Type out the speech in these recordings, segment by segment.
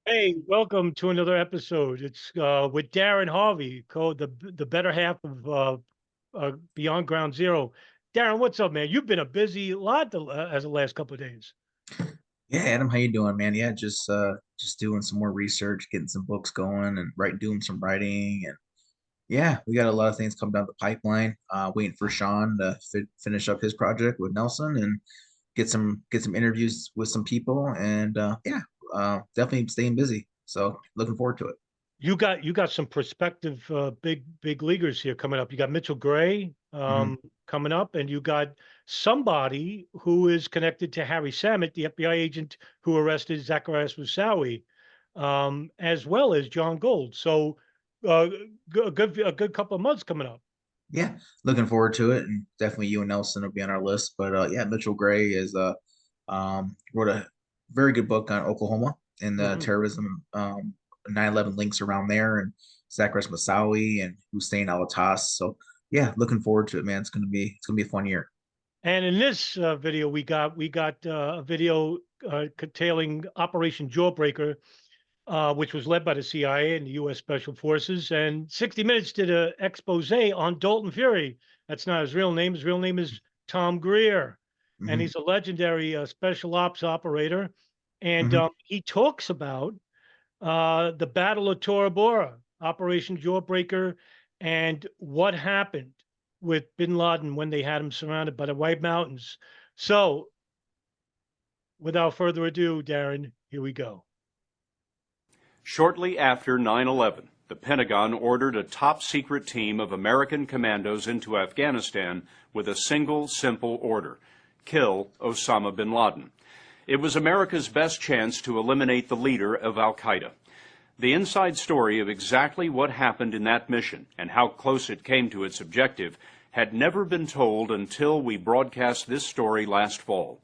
Hey, welcome to another episode. It's with Darin Harvey, called the better half of Beyond Ground Zero. Darin, what's up, man? You've been a busy lot as the last couple of days. Yeah, Adam, how you doing, man? Yeah, just doing some more research, getting some books going, and doing some writing, and yeah, we got a lot of things coming down the pipeline. Waiting for Sean to finish up his project with Nelson and get some interviews with some people, and definitely staying busy. So looking forward to it. You got some prospective big leaguers here coming up. You got Mitchell Gray Hmm. coming up, and you got somebody who is connected to Harry Samit, the FBI agent who arrested Zacharias Moussaoui, as well as John Gold. So uh, a good couple of months coming up. Yeah, looking forward to it, and definitely you and Nelson will be on our list. But yeah, Mitchell Gray is wrote a very good book on Oklahoma and the Mhm. terrorism 9/11 links around there, and Zacharias Moussaoui and Hussein Alatas. So yeah, looking forward to it, man. It's gonna be a fun year. And in this video, we got a video curtailing Operation Jawbreaker, which was led by the CIA and the U.S. Special Forces. And 60 Minutes did an expose on Dalton Fury. That's not his real name. His real name is Tom Greer, and Hmm. he's a legendary special ops operator. And Hmm. he talks about the Battle of Tora Bora, Operation Jawbreaker, and what happened with Bin Laden when they had him surrounded by the White Mountains. So, without further ado, Darin, here we go. Shortly after 9/11, the Pentagon ordered a top-secret team of American commandos into Afghanistan with a single, simple order: kill Osama bin Laden. It was America's best chance to eliminate the leader of al-Qaeda. The inside story of exactly what happened in that mission and how close it came to its objective had never been told until we broadcast this story last fall.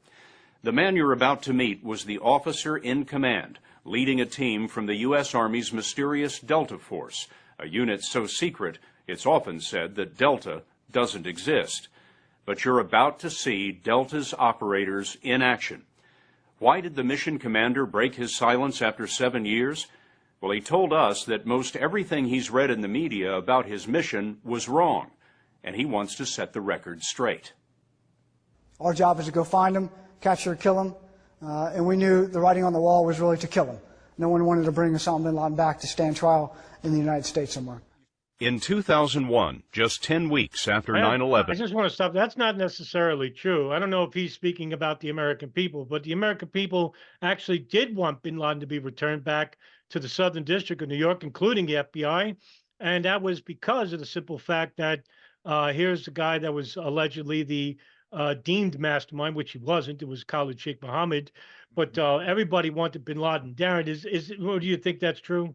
The man you're about to meet was the officer in command, leading a team from the U.S. Army's mysterious Delta Force, a unit so secret it's often said that Delta doesn't exist. But you're about to see Delta's operators in action. Why did the mission commander break his silence after 7 years? Well, he told us that most everything he's read in the media about his mission was wrong, and he wants to set the record straight. Our job is to go find them, capture, kill them, and we knew the writing on the wall was really to kill them. No one wanted to bring Osama bin Laden back to stand trial in the United States somewhere. In 2001, just 10 weeks after I, 9/11, I just want to stop. That's not necessarily true. I don't know if he's speaking about the American people, but the American people actually did want bin Laden to be returned back to the Southern District of New York, including the FBI. And that was because of the simple fact that here's the guy that was allegedly the deemed mastermind, which he wasn't. It was Khalid Sheikh Mohammed. But everybody wanted bin Laden. Darren, do you think that's true?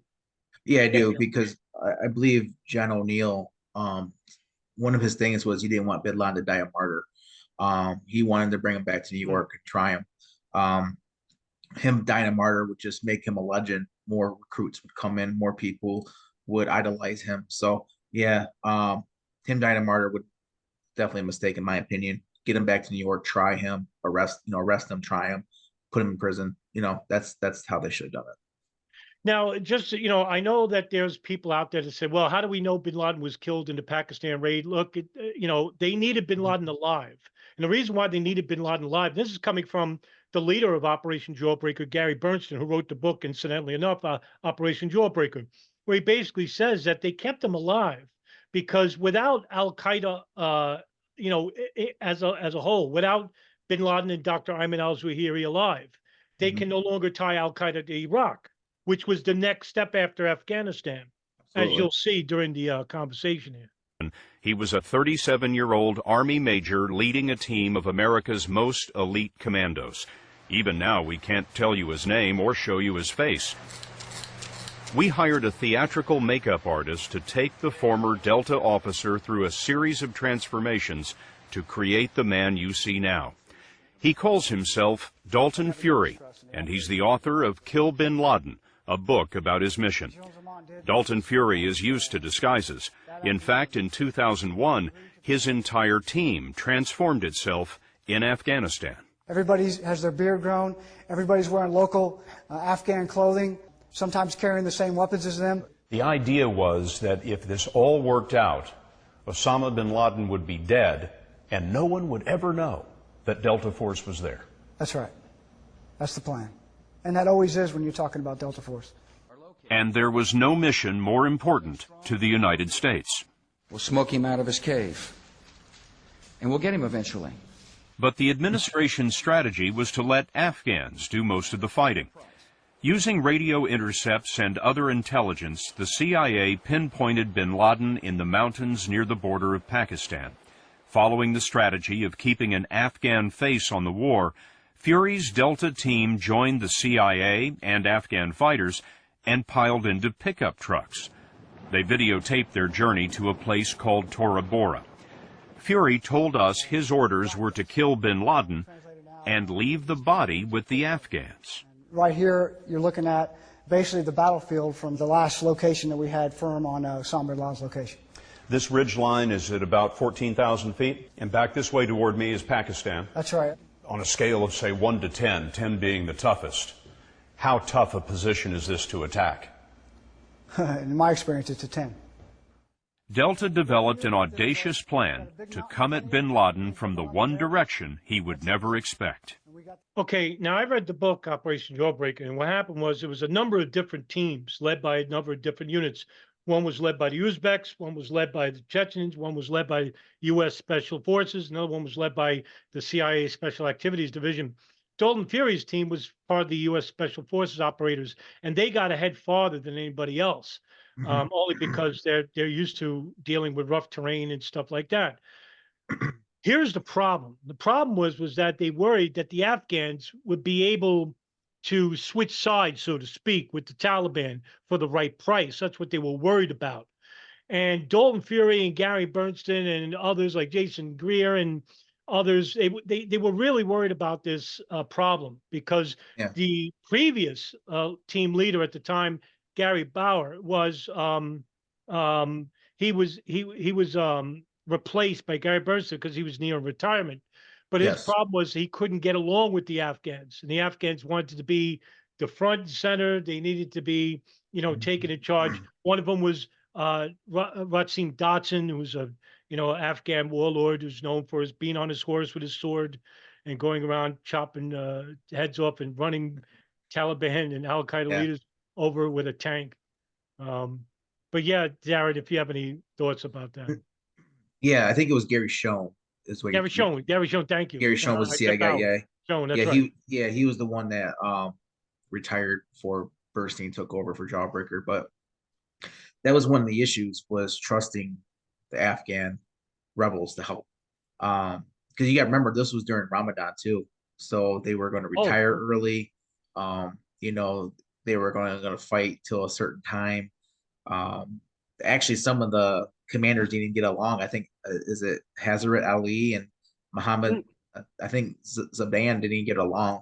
Yeah, I do because I believe John O'Neill. One of his things was he didn't want Bin Laden to die a martyr. He wanted to bring him back to New Hmm. York and try him. Um, him dying a martyr would just make him a legend. More recruits would come in, more people would idolize him. So yeah, him dying a martyr would definitely a mistake in my opinion. Get him back to New York, try him, arrest him, try him, put him in prison. That's how they should have done it. Now, just I know that there's people out there that say, "Well, how do we know Bin Laden was killed in the Pakistan raid?" Look, they needed Bin Mhm. Laden alive, and the reason why they needed Bin Laden alive. This is coming from the leader of Operation Jawbreaker, Gary Bernstein, who wrote the book, incidentally enough, Operation Jawbreaker, where he basically says that they kept him alive because without Al Qaeda, as a whole, without Bin Laden and Dr. Ayman al-Zawahiri alive, they Mhm. can no longer tie Al Qaeda to Iraq, which was the next step after Afghanistan, as Absolutely. you'll see during the conversation here. he was a 37-year-old Army major leading a team of America's most elite commandos. Even now, we can't tell you his name or show you his face. We hired a theatrical makeup artist to take the former Delta officer through a series of transformations to create the man you see now. He calls himself Dalton Fury, and he's the author of Kill Bin Laden, a book about his mission. Dalton Fury is used to disguises. In fact, in 2001, his entire team transformed itself in Afghanistan. Everybody has their beard grown. Everybody's wearing local Afghan clothing. sometimes carrying the same weapons as them. The idea was that if this all worked out, Osama bin Laden would be dead, and no one would ever know that Delta Force was there. That's right. That's the plan. And that always is when you're talking about Delta Force. And there was no mission more important to the United States. We'll smoke him out of his cave. And we'll get him eventually. But the administration's strategy was to let Afghans do most of the fighting. Using radio intercepts and other intelligence, the CIA pinpointed bin Laden in the mountains near the border of Pakistan. Following the strategy of keeping an Afghan face on the war, Fury's Delta team joined the CIA and Afghan fighters and piled into pickup trucks. They videotaped their journey to a place called Tora Bora. Fury told us his orders were to kill bin Laden and leave the body with the Afghans. Right here, you're looking at basically the battlefield from the last location that we had firm on Osama bin Laden's location. This ridge line is at about 14,000 feet, and back this way toward me is Pakistan. That's right. On a scale of, say, 1 to 10, 10 being the toughest, how tough a position is this to attack? In my experience, it's a 10. Delta developed an audacious plan to come at bin Laden from the one direction he would never expect. Okay, now I read the book Operation Jawbreaker, and what happened was there was a number of different teams led by a number of different units. One was led by the Uzbeks, one was led by the Chechens, one was led by U.S. Special Forces, another one was led by the CIA Special Activities Division. Dalton Fury's team was part of the U.S. Special Forces operators, and they got ahead farther than anybody else, only because they're used to dealing with rough terrain and stuff like that. Here's the problem. The problem was that they worried that the Afghans would be able to switch sides, so to speak, with the Taliban for the right price. That's what they were worried about. And Dalton Fury and Gary Bernstein and others like Jason Greer and others, they were really worried about this problem because the previous team leader at the time, Gary Bauer, was replaced by Gary Bernstein because he was near retirement. But his problem was he couldn't get along with the Afghans, and the Afghans wanted to be the front and center. They needed to be, taken in charge. One of them was Ratsim Dotson, who's a, Afghan warlord who's known for his being on his horse with his sword and going around chopping heads off and running Taliban and Al Qaeda leaders over with a tank. But yeah, Darin, if you have any thoughts about that. Yeah, I think it was Gary Schoen. Gary Schoen, thank you. Gary Schoen was the CIA guy. Schoen, that's right. He was the one that retired before Bernstein took over for Jawbreaker. But that was one of the issues, was trusting the Afghan rebels to help. Because you got to remember, this was during Ramadan too, so they were going to retire early. They were going to fight till a certain time. Actually, some of the commanders didn't get along. I think is it Hazrat Ali and Muhammad? I think Zaban didn't get along.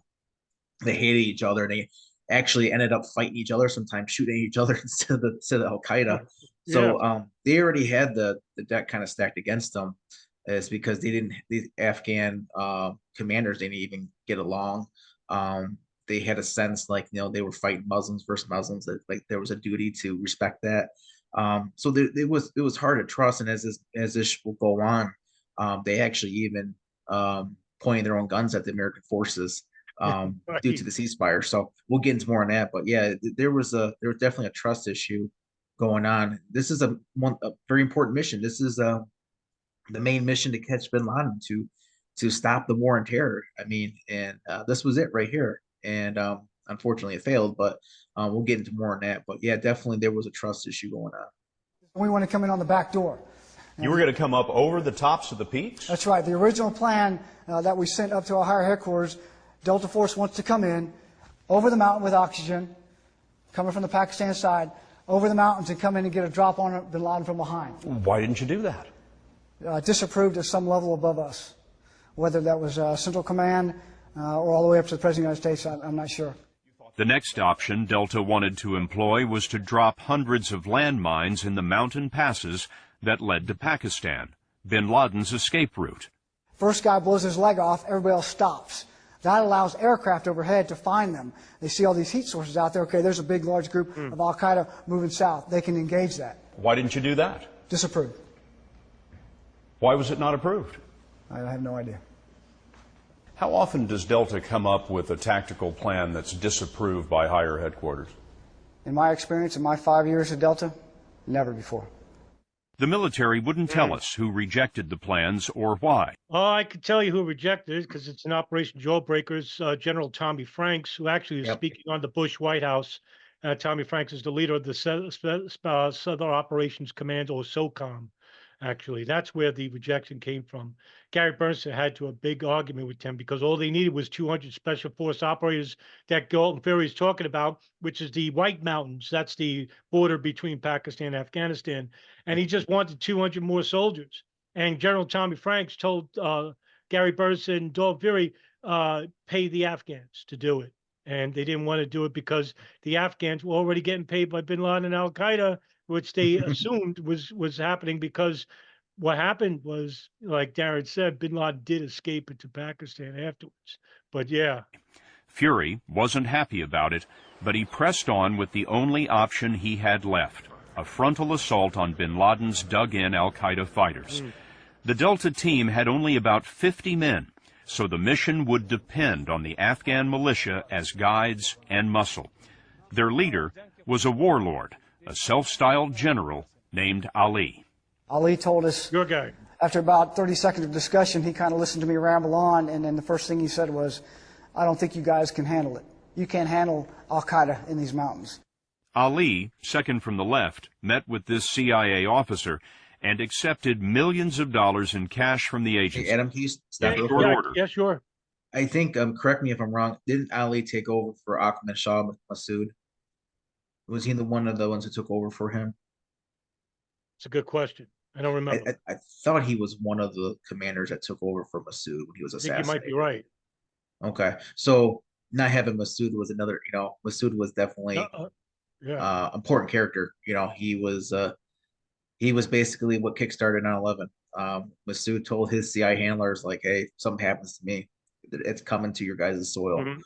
They hated each other. They actually ended up fighting each other, sometimes shooting each other instead of Al Qaeda. So they already had the deck kind of stacked against them. It's because the Afghan commanders didn't even get along. They had a sense like they were fighting Muslims versus Muslims. That like there was a duty to respect that. So it was hard to trust, and as this will go on, they actually even pointed their own guns at the American forces due to the ceasefire. So we'll get into more on that. But yeah, there was definitely a trust issue going on. This is a very important mission. This is the main mission to catch bin Laden, to stop the war on terror. I mean, and this was it right here. And unfortunately, it failed. But we'll get into more on that. But yeah, definitely there was a trust issue going on. We want to come in on the back door. You were going to come up over the tops of the peaks? That's right. The original plan that we sent up to our higher headquarters, Delta Force wants to come in over the mountain with oxygen, coming from the Pakistan side, over the mountains and come in and get a drop on bin Laden from behind. Why didn't you do that? Disapproved at some level above us. Whether that was Central Command or all the way up to the President of the United States, I'm not sure. The next option Delta wanted to employ was to drop hundreds of landmines in the mountain passes that led to Pakistan, bin Laden's escape route. First guy blows his leg off, everybody else stops. That allows aircraft overhead to find them. They see all these heat sources out there. Okay, there's a big, large group of al-Qaeda moving south. They can engage that. Why didn't you do that? Disapprove. Why was it not approved? I have no idea. How often does Delta come up with a tactical plan that's disapproved by higher headquarters? In my experience, in my 5 years at Delta, never before. The military wouldn't tell us who rejected the plans or why. Oh, I could tell you who rejected it because it's an Operation Jawbreaker's General Tommy Franks, who actually is speaking on the Bush White House. Tommy Franks is the leader of the Southern Operations Command, or SOCOM. Actually, that's where the rejection came from. Gary Bernstein had a big argument with him because all they needed was 200 Special Force operators that Dalton Fury is talking about, which is the White Mountains. That's the border between Pakistan and Afghanistan. And he just wanted 200 more soldiers. And General Tommy Franks told Gary Bernstein and Dalton Fury, pay the Afghans to do it. And they didn't want to do it because the Afghans were already getting paid by Bin Laden and al-Qaeda, which they assumed was happening because what happened was, like Darin said, Bin Laden did escape into Pakistan afterwards. But yeah. Fury wasn't happy about it, but he pressed on with the only option he had left, a frontal assault on Bin Laden's dug-in al-Qaeda fighters. The Delta team had only about 50 men, so the mission would depend on the Afghan militia as guides and muscle. Their leader was a warlord, a self-styled general named Ali. Ali told us, Your guy. After about 30 seconds of discussion, he kind of listened to me ramble on, and then the first thing he said was, I don't think you guys can handle it. You can't handle al-Qaeda in these mountains. Ali, second from the left, met with this CIA officer and accepted millions of dollars in cash from the agency. Hey, Adam, can you stop real Short quick? order. Yeah, sure. I think, correct me if I'm wrong, didn't Ali take over for Ahmed Shah Massoud? Was he one of the ones who took over for him? It's a good question. I don't remember. I thought he was one of the commanders that took over for Massoud when he was I think assassinated. you might be right. Okay, so not having Massoud was another, Massoud was definitely important character. He was basically what kickstarted 9/11. Massoud told his CIA handlers, like, hey, if something happens to me, it's coming to your guys' soil.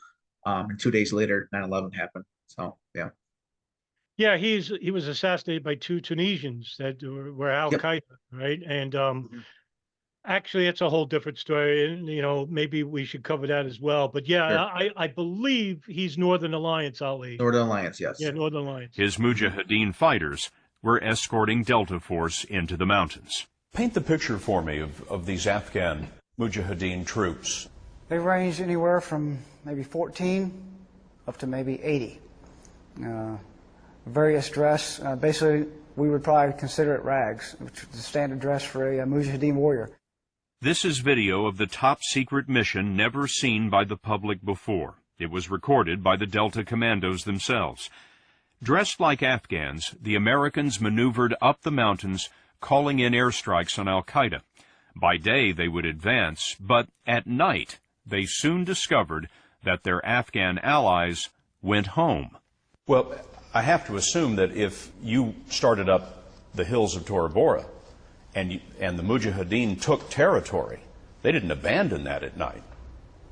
And 2 days later, 9/11 happened. So, yeah. Yeah, he was assassinated by 2 Tunisians that were al-Qaeda, right? And actually, it's a whole different story, and maybe we should cover that as well. But yeah, Sure. I believe he's Northern Alliance, Ali. Northern Alliance, yes. Yeah, Northern Alliance. His Mujahideen fighters were escorting Delta Force into the mountains. Paint the picture for me of these Afghan Mujahideen troops. They range anywhere from maybe 14 up to maybe 80. Various dress. Basically, we would probably consider it rags, which is the standard dress for a Mujahideen warrior. This is video of the top-secret mission never seen by the public before. It was recorded by the Delta commandos themselves. Dressed like Afghans, the Americans maneuvered up the mountains, calling in airstrikes on al-Qaeda. By day, they would advance, but at night, they soon discovered that their Afghan allies went home. Well, I have to assume that if you started up the hills of Tora Bora and the Mujahideen took territory, they didn't abandon that at night.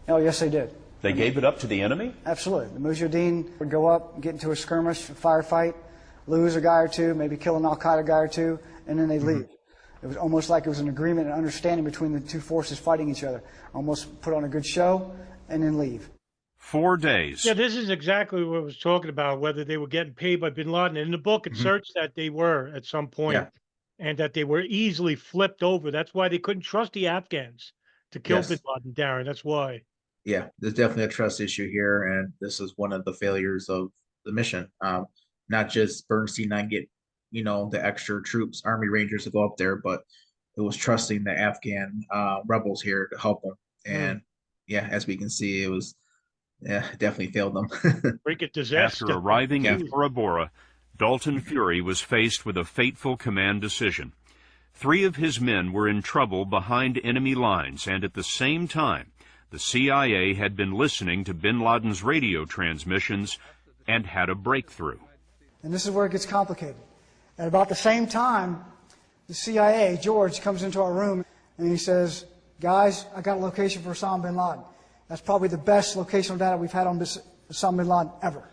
Oh, yes, they did. They gave it up to the enemy? Absolutely. The Mujahideen would go up, get into a skirmish, a firefight, lose a guy or two, maybe kill an al-Qaeda guy or two, and then they'd leave. It was almost like it was an agreement and understanding between the two forces fighting each other. Almost put on a good show and then leave. 4 days. Yeah, this is exactly what I was talking about, whether they were getting paid by Bin Laden. In the book, it asserts that they were at some point, and that they were easily flipped over. That's why they couldn't trust the Afghans to kill Bin Laden, Darin. That's why. Yeah, there's definitely a trust issue here, and this is one of the failures of the mission. Not just Bernstein not get, the extra troops, Army Rangers to go up there, but it was trusting the Afghan rebels here to help them. And as we can see, it was definitely failed them. Freaking disaster. After arriving at Tora Bora, Dalton Fury was faced with a fateful command decision. 3 of his men were in trouble behind enemy lines, and at the same time, the CIA had been listening to Bin Laden's radio transmissions and had a breakthrough. And this is where it gets complicated. At about the same time, the CIA, George, comes into our room and he says, guys, I got a location for Osama Bin Laden. That's probably the best locational data we've had on this Osama bin Laden ever.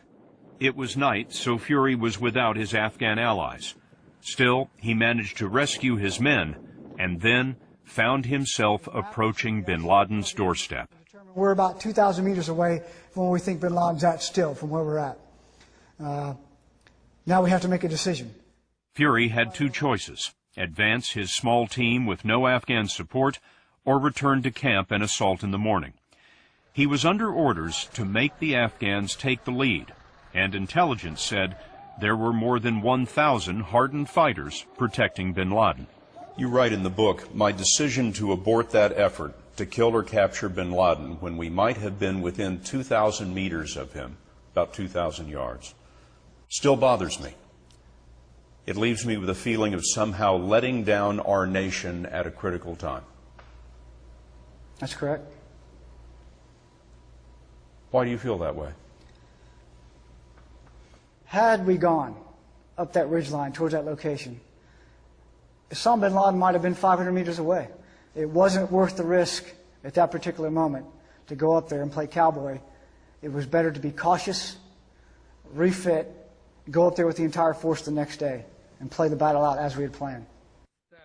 It was night, so Fury was without his Afghan allies. Still, he managed to rescue his men and then found himself approaching bin Laden's doorstep. We're about 2,000 meters away from where we think bin Laden's at still, from where we're at. Now we have to make a decision. Fury had two choices: advance his small team with no Afghan support, or return to camp and assault in the morning. He was under orders to make the Afghans take the lead, and intelligence said there were more than 1,000 hardened fighters protecting bin Laden. You write in the book, my decision to abort that effort to kill or capture bin Laden when we might have been within 2,000 meters of him, about 2,000 yards, still bothers me. It leaves me with a feeling of somehow letting down our nation at a critical time. That's correct. Why do you feel that way? Had we gone up that ridgeline towards that location, Osama bin Laden might have been 500 meters away. It wasn't worth the risk at that particular moment to go up there and play cowboy. It was better to be cautious, refit, go up there with the entire force the next day, and play the battle out as we had planned.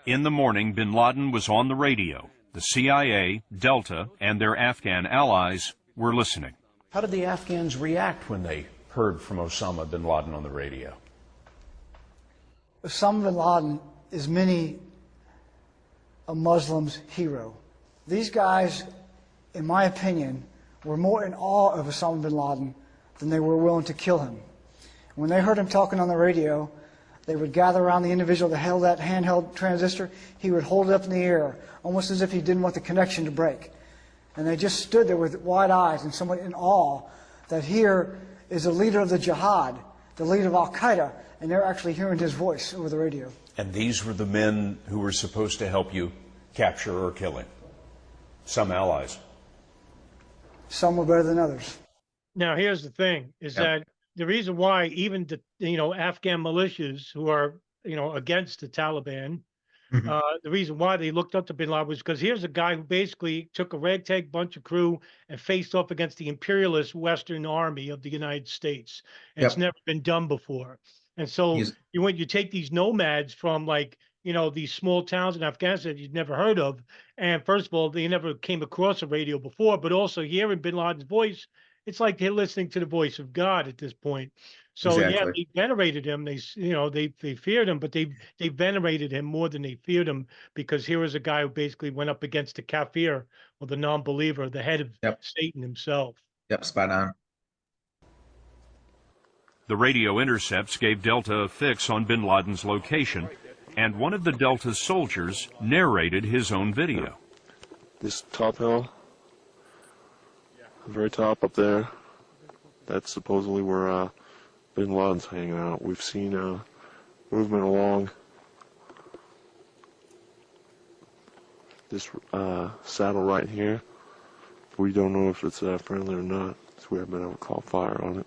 In the morning, bin Laden was on the radio. The CIA, Delta, and their Afghan allies were listening. How did the Afghans react when they heard from Osama bin Laden on the radio? Osama bin Laden is many a Muslim's hero. These guys, in my opinion, were more in awe of Osama bin Laden than they were willing to kill him. When they heard him talking on the radio, they would gather around the individual that held that handheld transistor. He would hold it up in the air, almost as if he didn't want the connection to break. And they just stood there with wide eyes and somewhat in awe that here is a leader of the jihad, the leader of Al-Qaeda, and they're actually hearing his voice over the radio. And these were the men who were supposed to help you capture or kill him. Some allies. Some were better than others. Now, here's the thing, is that the reason why even the, Afghan militias who are, against the Taliban, the reason why they looked up to bin Laden was because here's a guy who basically took a ragtag bunch of crew and faced off against the imperialist Western Army of the United States. And it's never been done before. And so when you take these nomads from these small towns in Afghanistan you'd never heard of, and first of all, they never came across a radio before, but also hearing bin Laden's voice, it's like they're listening to the voice of God at this point. So yeah, they venerated him. They feared him, but they venerated him more than they feared him, because here was a guy who basically went up against the kafir, or the non-believer, the head of Satan himself. Yep, spot on. The radio intercepts gave Delta a fix on bin Laden's location, and one of the Delta's soldiers narrated his own video. This top hill, the very top up there, that's supposedly where bin Laden's hanging out. We've seen movement along this saddle right here. We don't know if it's friendly or not, so we haven't been able to call fire on it.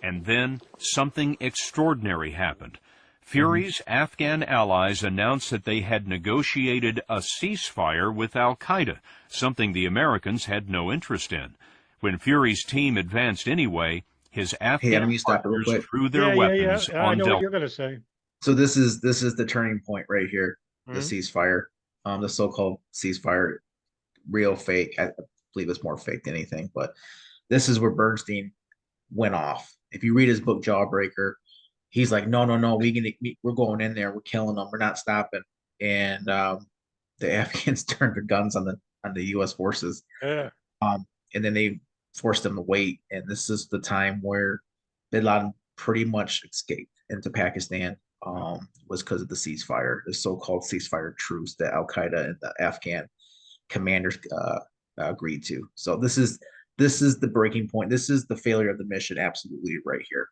And then something extraordinary happened. Fury's Afghan allies announced that they had negotiated a ceasefire with Al-Qaeda, something the Americans had no interest in. When Fury's team advanced anyway, his Afghan partners threw their weapons on I know Delta. what you're going to say. So this is the turning point right here, the ceasefire, the so-called ceasefire, real fake. I believe it's more fake than anything, but this is where Bernstein went off. If you read his book Jawbreaker, he's like, no, we're going in there, we're killing them, we're not stopping. And the Afghans turned their guns on the U.S. forces, and then they forced them to wait. And this is the time where bin Laden pretty much escaped into Pakistan. Was because of the ceasefire, the so-called ceasefire truce that Al-Qaeda and the Afghan commanders agreed to. So this is the breaking point. This is the failure of the mission, absolutely, right here.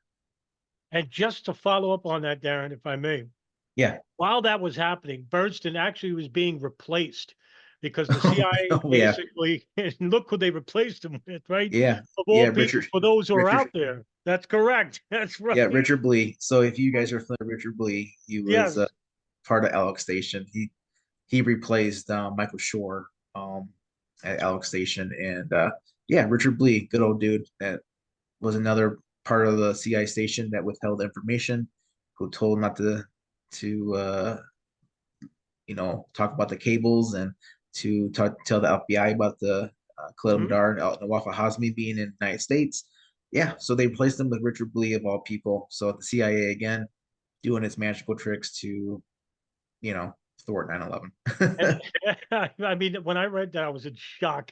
And just to follow up on that, Darin, if I may. Yeah. While that was happening, Bernstein actually was being replaced, because the CIA basically, and look who they replaced him with, right? Yeah. Of all people, for those who are out there. That's correct. That's right. Yeah, Richard Blee. So if you guys are familiar with Richard Blee, he was part of Alex Station. He replaced Michael Shore at Alex Station, and Yeah, Richard Blee, good old dude. That was another part of the CIA station that withheld information, who told not to talk about the cables and to tell the FBI about the Khalil Mhm. Madar and Nawaf Hazmi being in the United States. Yeah, so they replaced them with Richard Blee of all people. So the CIA again doing its magical tricks to, thwart 9/11. I mean, when I read that, I was in shock.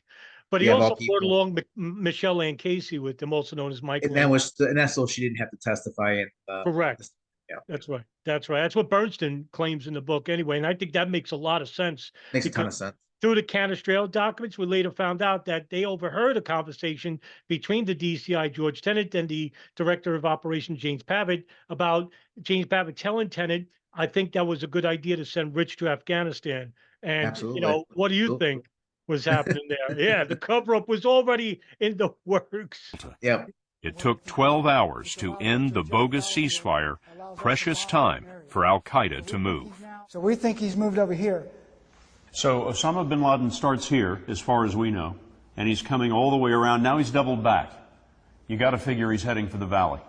But he Yeah, of all also brought people. along Michelle Ann Casey with him, also known as And Michael. that's so she didn't have to testify. And Correct. yeah, That's right. That's right. That's what Bernstein claims in the book anyway. And I think that makes a lot of sense makes a ton because of sense. through the Canestraro documents, we later found out that they overheard a conversation between the DCI George Tenet and the director of operations James Pavitt about James Pavitt telling Tenet, I think that was a good idea to send Rich to Afghanistan. And, Absolutely. what do you Absolutely. think was happening there? Yeah, the cover up was already in the works. Yeah. It took 12 hours to end the bogus ceasefire, precious time for al-Qaeda to move. So we think he's moved over here. So Osama bin Laden starts here, as far as we know, and he's coming all the way around. Now he's doubled back. You got to figure he's heading for the valley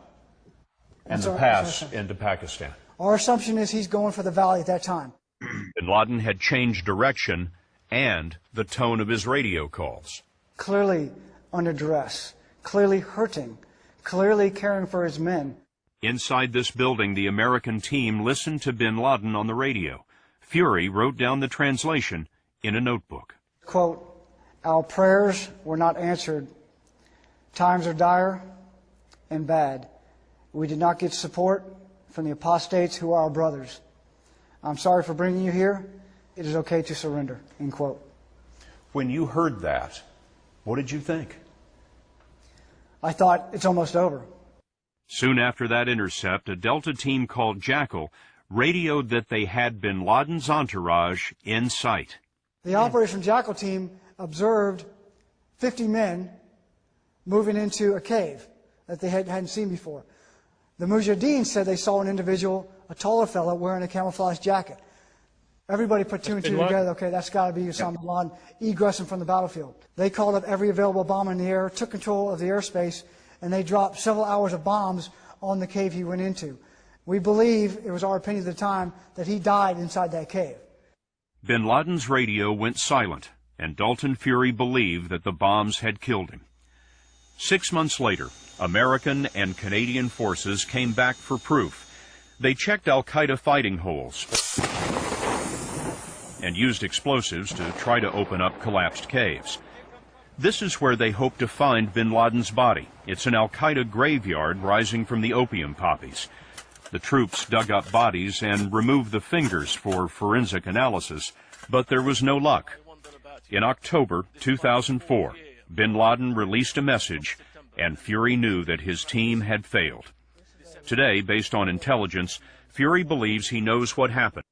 and the pass into Pakistan. Our assumption is he's going for the valley at that time. Bin Laden had changed direction and the tone of his radio calls. Clearly under duress, clearly hurting, clearly caring for his men. Inside this building, the American team listened to bin Laden on the radio. Fury wrote down the translation in a notebook. Quote, our prayers were not answered. Times are dire and bad. We did not get support from the apostates who are our brothers. I'm sorry for bringing you here. It is okay to surrender, end quote. When you heard that, what did you think? I thought it's almost over. Soon after that intercept, a Delta team called Jackal radioed that they had bin Laden's entourage in sight. The Operation Jackal team observed 50 men moving into a cave that they hadn't seen before. The Mujahideen said they saw an individual, a taller fellow, wearing a camouflage jacket. Everybody put two and two together. Okay, that's got to be Osama bin Laden egressing from the battlefield. They called up every available bomber in the air, took control of the airspace, and they dropped several hours of bombs on the cave he went into. We believe, it was our opinion at the time, that he died inside that cave. Bin Laden's radio went silent, and Dalton Fury believed that the bombs had killed him. 6 months later, American and Canadian forces came back for proof. They checked al-Qaeda fighting holes and used explosives to try to open up collapsed caves. This is where they hoped to find bin Laden's body. It's an al-Qaeda graveyard rising from the opium poppies. The troops dug up bodies and removed the fingers for forensic analysis, but there was no luck. In October 2004, bin Laden released a message, and Fury knew that his team had failed. Today, based on intelligence, Fury believes he knows what happened.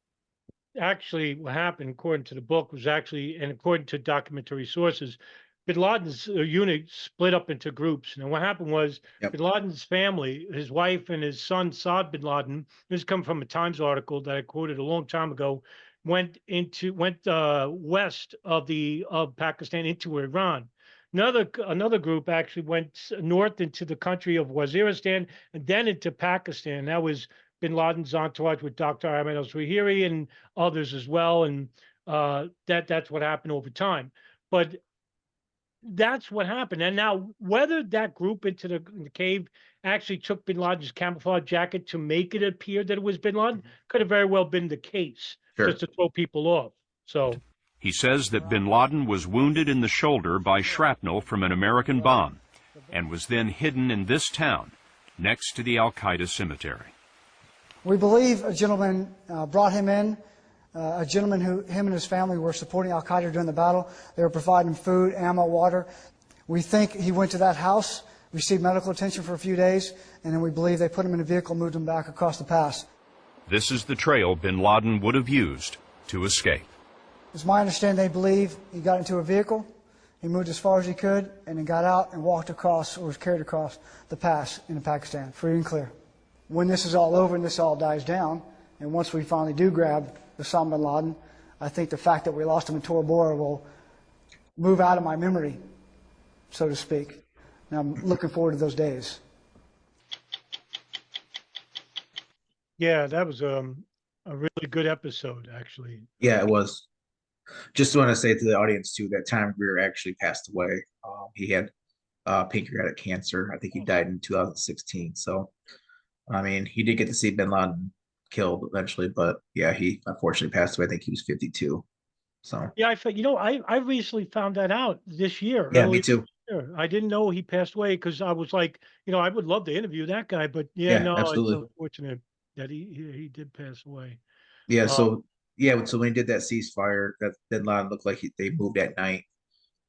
Actually, what happened, according to the book, was actually, and according to documentary sources, bin Laden's unit split up into groups. And what happened was bin Laden's family, his wife and his son, Saad bin Laden, this comes from a Times article that I quoted a long time ago, went west of Pakistan into Iran. Another group actually went north into the country of Waziristan and then into Pakistan. That was bin Laden's entourage with Dr. Ahmed al-Zawahiri and others as well. And that's what happened over time. But that's what happened. And now, whether that group into the cave actually took bin Laden's camouflage jacket to make it appear that it was bin Laden could have very well been the case, just to throw people off. So he says that bin Laden was wounded in the shoulder by shrapnel from an American bomb and was then hidden in this town next to the al-Qaeda cemetery. We believe a gentleman brought him in, a gentleman who him and his family were supporting al-Qaeda during the battle. They were providing food, ammo, water. We think he went to that house, received medical attention for a few days, and then we believe they put him in a vehicle, moved him back across the pass. This is the trail bin Laden would have used to escape. It's my understanding they believe he got into a vehicle, he moved as far as he could, and then got out and walked across, or was carried across the pass into Pakistan, free and clear. When this is all over and this all dies down, and once we finally do grab Osama bin Laden, I think the fact that we lost him in Tora Bora will move out of my memory so to speak. And I'm looking forward to those days. Yeah, that was a really good episode, actually. Yeah, it was. Just want to say to the audience too that Tom Greer actually passed away. He had pancreatic cancer. I think he died in 2016. So, I mean, he did get to see Bin Laden killed eventually, but yeah, he unfortunately passed away. I think he was 52. So, Yeah, I recently found that out this year. yeah, me Early too. this year. I didn't know he passed away because I was like, I would love to interview that guy, but yeah, Yeah, no, it's absolutely. unfortunate that he did pass away. Yeah, Uh, so yeah, so when he did that ceasefire, that Bin Laden looked like they moved at night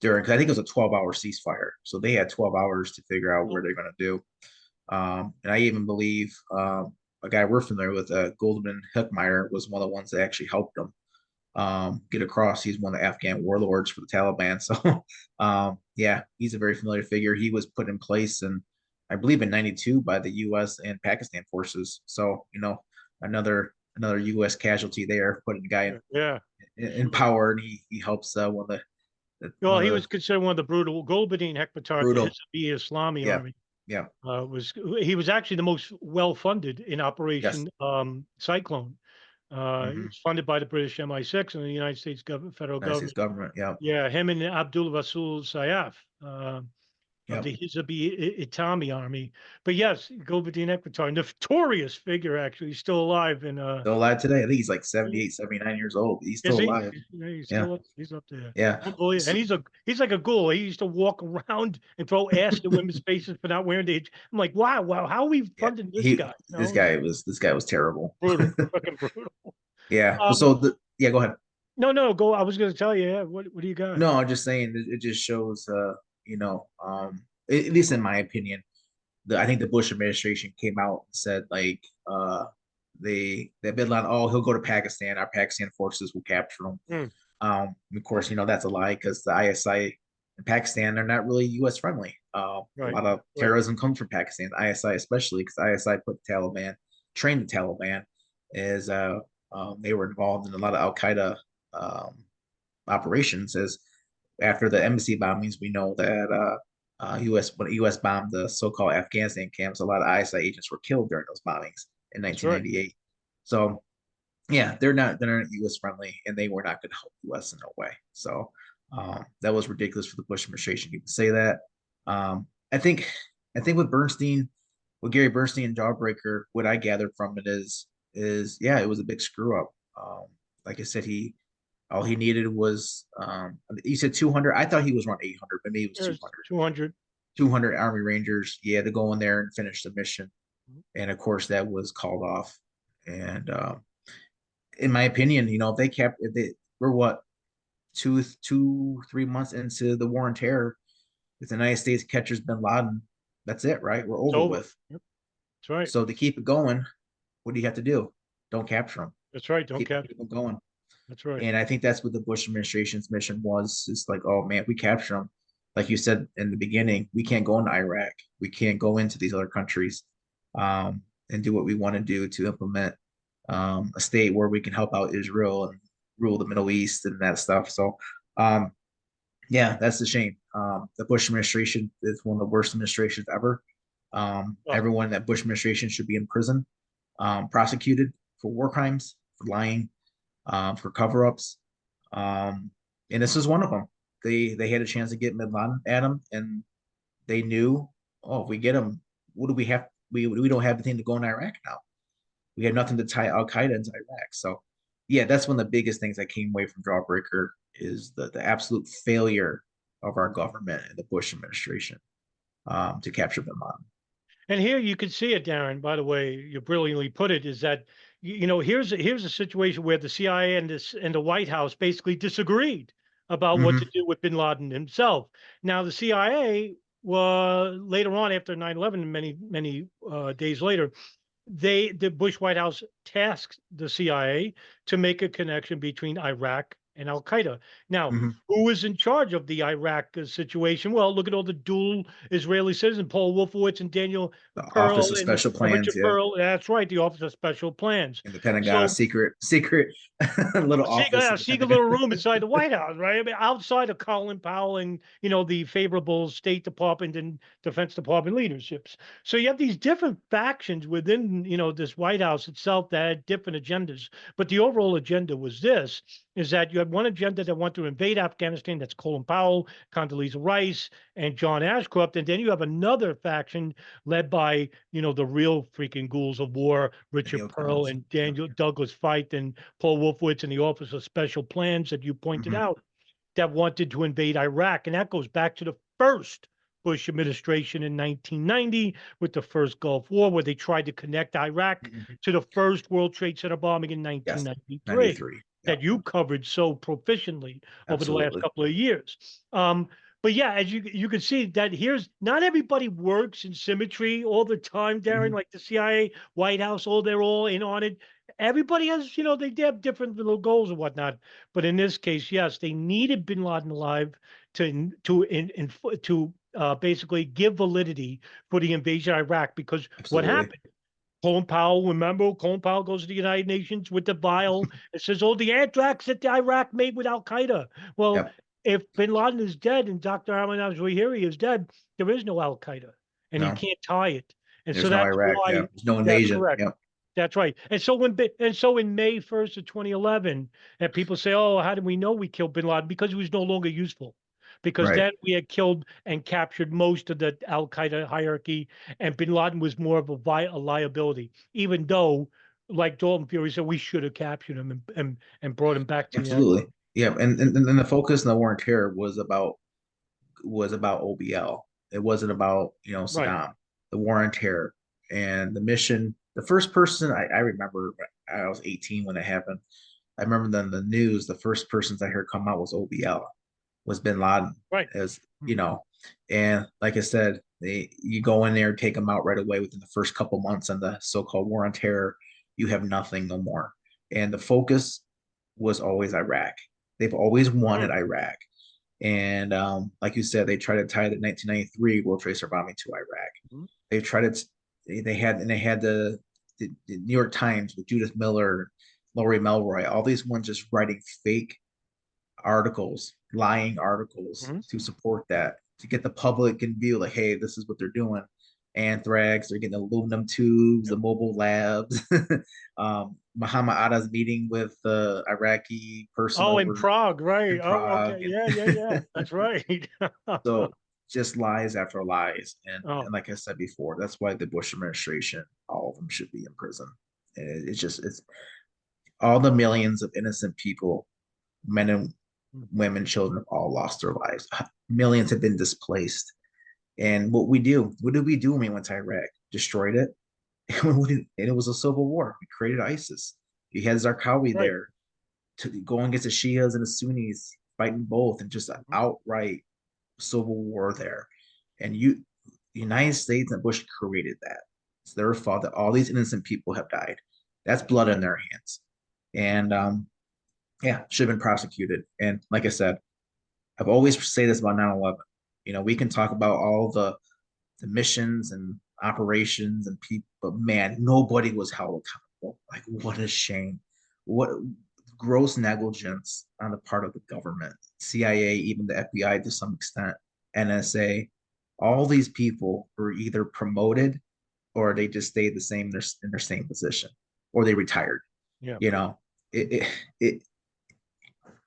during, because I think it was a 12-hour ceasefire. So they had 12 hours to figure out where they're going to do. And I even believe a guy we're familiar with, Goldman Hickmeyer, was one of the ones that actually helped them get across. He's one of the Afghan warlords for the Taliban. So, yeah, he's a very familiar figure. He was put in place, and I believe in '92 by the U.S. and Pakistan forces. So, another U.S. casualty there, putting the guy yeah. in power, and he helps one of the Well, one he of was the considered one of the brutal Golbadin Hekmatar, the brutal. Hizb Islami Yeah, army. yeah, He was actually the most well-funded in yes. Operation Cyclone. It Mm-hmm. was funded by the British MI6 and the United States federal United States government. government. Yeah, Yeah, him and Abdul Rasul Sayaf of yeah. the Hizb Itami army. But yes, Golbadin Hekmatar, notorious figure, actually, still alive. And Still alive today. I think he's like 78, 79 years old. He's is still he? alive. Yeah, Yeah, he's up there. yeah. Unbelievable. And he's like a ghoul. He used to walk around and throw acid in women's faces for not wearing the. I'm like, wow, how are we Yeah, funding this guy? this guy was terrible. Brutal, fucking brutal. Yeah. Um, So yeah, go ahead. no, go. I was going to tell you. Yeah, what do you got? No, I'm just saying it just shows at least in my opinion, I think the Bush administration came out and said like that Bin Laden, oh, he'll go to Pakistan, our Pakistan forces will capture him. Hmm, Of course, that's a lie because the ISI in Pakistan, they're not really US friendly. A right. lot of terrorism comes from Pakistan, the ISI especially, because ISI trained the Taliban as they were involved in a lot of Al Qaeda operations. As after the embassy bombings, we know that when US bombed the so-called Afghanistan camps, a lot of ISI agents were killed during those bombings in 1998. So yeah, they're not US friendly, and they were not going to help US in no way. So that was ridiculous for the Bush administration to even say that. I think with Gary Bernstein and Jawbreaker, what I gathered from it is yeah, it was a big screw up. Like I said, all he needed was you said 200. I thought he was around 800, but maybe it was 200. 200. 200 Army Rangers, yeah, to go in there and finish the mission. And of course, that was called off. And in my opinion, if they we're what 3 months into the war on terror, if the United States catches Bin Laden, that's it, right? We're over with. Yep. That's right. So to keep it going, what do you have to do? Don't capture them. That's right. Don't Keep capture. it going. That's right. And I think that's what the Bush administration's mission was. It's like, oh man, we capture them. Like you said in the beginning, we can't go into Iraq. We can't go into these other countries and do what we want to do to implement a state where we can help out Israel and rule the Middle East and that stuff. So, yeah, that's a shame. The Bush administration is one of the worst administrations ever. Everyone in that Bush administration should be in prison, prosecuted for war crimes, for lying, for cover-ups, and this is one of them. They had a chance to get Bin Laden at him, and they knew, oh, if we get him, what do we have? We don't have anything to go in Iraq now. We have nothing to tie Al Qaeda into Iraq. So, yeah, that's one of the biggest things that came away from Jawbreaker is the absolute failure of our government and the Bush administration to capture Bin Laden. And here you can see it, Darin. By the way, you brilliantly put it. Is that here's a situation where the CIA and the White House basically disagreed about what to do with Bin Laden himself. Now the CIA, later on after 9/11, many days later, the Bush White House tasked the CIA to make a connection between Iraq and Al Qaeda. Now, Hmm. who was in charge of the Iraq situation? Well, look at all the dual Israeli citizens, Paul Wolfowitz and Daniel The Pearl Office of and Special Plans, Richard yeah, Pearl. That's right, the Office of Special Plans. in the Pentagon, So secret little office in a the secret Pentagon. little room inside the White House, right? I mean, outside of Colin Powell and the favorable State Department and Defense Department leaderships. So you have these different factions within this White House itself that had different agendas. But the overall agenda was this: is that you had one agenda that wanted to invade Afghanistan. That's Colin Powell, Condoleezza Rice, and John Ashcroft, and then you have another faction led by the real freaking ghouls of war, Richard Daniel Pearl Collins. and Daniel Douglas Feith and Paul Wolfowitz in the Office of Special Plans that you pointed Hmm. out, that wanted to invade Iraq. And that goes back to the first Bush administration in 1990 with the first Gulf War, where they tried to connect Iraq to the first World Trade Center bombing in Yes, 1993 93. that Yep, you covered so proficiently over the last absolutely. couple of years. But yeah, as you can see that here's not everybody works in symmetry all the time, Darren, Mhm. like the CIA, White House, they're all in on it. Everybody has, they have different little goals and whatnot. But in this case, yes, they needed Bin Laden alive to basically give validity for the invasion of Iraq. Because what Absolutely. happened? Colin Powell, remember, Colin Powell goes to the United Nations with the vial and says, "Oh, the anthrax that Iraq made with Al Qaeda." Well, Yep. if Bin Laden is dead and Dr. Ahmed al-Zawahiri is dead, there is no Al Qaeda, and you No, can't tie it. And so there's no that's Iraq. Yeah, why there's no that's invasion. correct. Yep. That's right. And so in May 1st of 2011, and people say, "Oh, how did we know we killed Bin Laden?" Because he was no longer useful. Because Right. then we had killed and captured most of the Al Qaeda hierarchy, and Bin Laden was more of a liability. Even though, like Dalton Fury said, we should have captured him and brought him back to the United Absolutely. Yeah, and the focus in the war on terror was about OBL. It wasn't about States. Right. Saddam. The war on terror and the mission. The first person I remember, I was 18 when it happened. I remember then the news. The first persons I heard come out was OBL, was Bin Laden, Right. as Mhm. and like I said, you go in there, take them out right away within the first couple months on the so-called war on terror. You have nothing no more, and the focus was always Iraq. They've always wanted Iraq. And like you said, they tried to tie the 1993 World Trade Center bombing to Iraq. Mhm. They tried to, they had the New York Times with Judith Miller, Laurie Melroy, all these ones just writing fake articles, lying articles Mhm. to support that, to get the public in view, like, hey, this is what they're doing. Anthrax, they're getting aluminum tubes, the mobile labs. Muhammad Atta's meeting with the Iraqi person Oh, in over Prague, right? in Oh, okay. Prague, and Yeah. That's right. so just lies after lies. And Oh, like I said before, that's why the Bush administration, all of them should be in prison. And it's all the millions of innocent people, men and women, children, have all lost their lives. Millions have been displaced. And what did we do when we went to Iraq? Destroyed it. And it was a civil war. We created ISIS. You had Zarqawi right. there to go against the Shias and the Sunnis, fighting both, and just an outright civil war there. And the United States and Bush created that. It's their fault that all these innocent people have died. That's blood in their hands. And yeah, should have been prosecuted. And like I said, I've always say this about 9/11. We can talk about all the missions and operations and people, but man, nobody was held accountable. Like, what a shame. What gross negligence on the part of the government, CIA, even the FBI to some extent, NSA. All these people were either promoted or they just stayed the same in their same position, or they retired. Yeah. It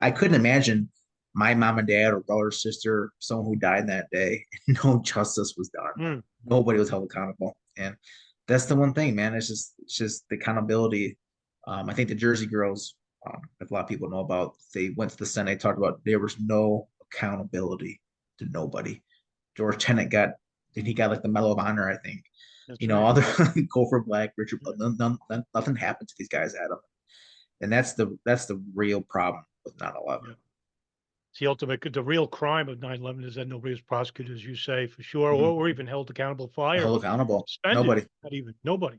I couldn't imagine my mom and dad or brother or sister, someone who died that day, no justice was done. Mm. Nobody was held accountable. And that's the one thing, man. It's just the accountability. I think the Jersey Girls, if a lot of people know about, they went to the Senate, talked about there was no accountability to nobody. George Tenet got like the Medal of Honor, I think. That's right. Other Gopher Black, Richard, nothing happened to these guys, Adam. And that's the real problem with 9/11. Yeah. It's the real crime of 9/11 is that nobody was prosecuted, as you say, for sure, Mhm. or even held accountable for Held accountable. suspended, Nobody. not even nobody.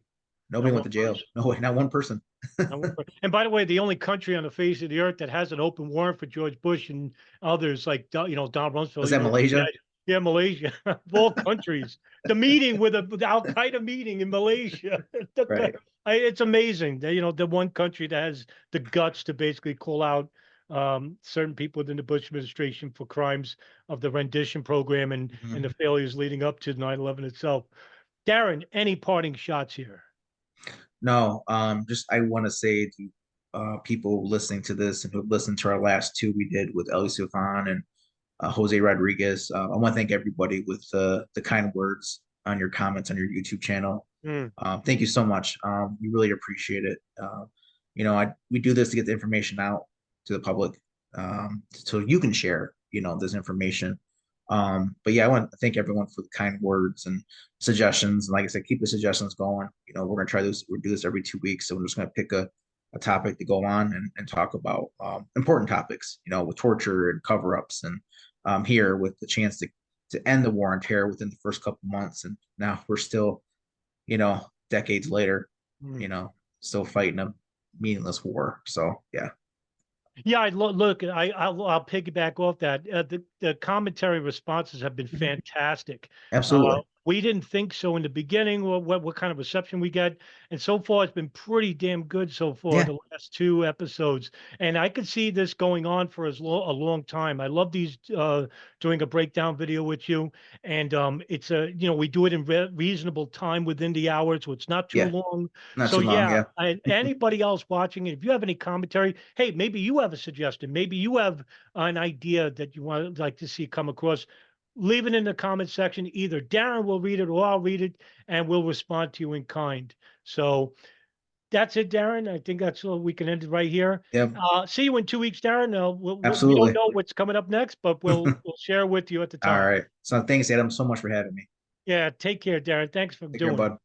Nobody Not went one to jail. person. No way, not one person. And by the way, the only country on the face of the earth that has an open warrant for George Bush and others like Donald Rumsfeld. Was that Malaysia? Yeah, Malaysia. Of all countries, the meeting with the Al Qaeda meeting in Malaysia. Right. It's amazing that the one country that has the guts to basically call out certain people within the Bush administration for crimes of the rendition program and Mhm. the failures leading up to 9/11 itself. Darin, any parting shots here? No, just I want to say to people listening to this and who listened to our last two we did with Eli Sufan and Jose Rodriguez. I want to thank everybody with the kind words on your comments on your YouTube channel. Mm. Thank you so much. We really appreciate it. We do this to get the information out to the public, so you can share, this information. But yeah, I want to thank everyone for the kind words and suggestions. And like I said, keep the suggestions going. We're gonna try this. We'll do this every 2 weeks. So we're just gonna pick a topic to go on and talk about important topics, with torture and cover-ups, and here with the chance to end the war on terror within the first couple months. And now we're still, decades later, still fighting a meaningless war. So yeah. Yeah, look. I'll piggyback off that. The commentary responses have been fantastic. Absolutely. We didn't think so in the beginning. What kind of reception we get, and so far it's been pretty damn good so far. Yeah. The last two episodes, and I could see this going on for a long time. I love these doing a breakdown video with you, and it's we do it in reasonable time within the hour, so it's not too Yeah. long. Not So too long, yeah, yeah. anybody else watching it, if you have any commentary, hey, maybe you have a suggestion, maybe you have an idea that you want like to see come across, leave it in the comment section. Either Darin will read it or I'll read it, and we'll respond to you in kind. So that's it, Darin. I think that's all. We can end it right here. Yep. See you in 2 weeks, Darin. We Absolutely. don't know what's coming up next, but we'll share with you at the All time. right. So thanks, Adam, so much for having me. Yeah, take care, Darin. Thanks for Take care, doing it. bud.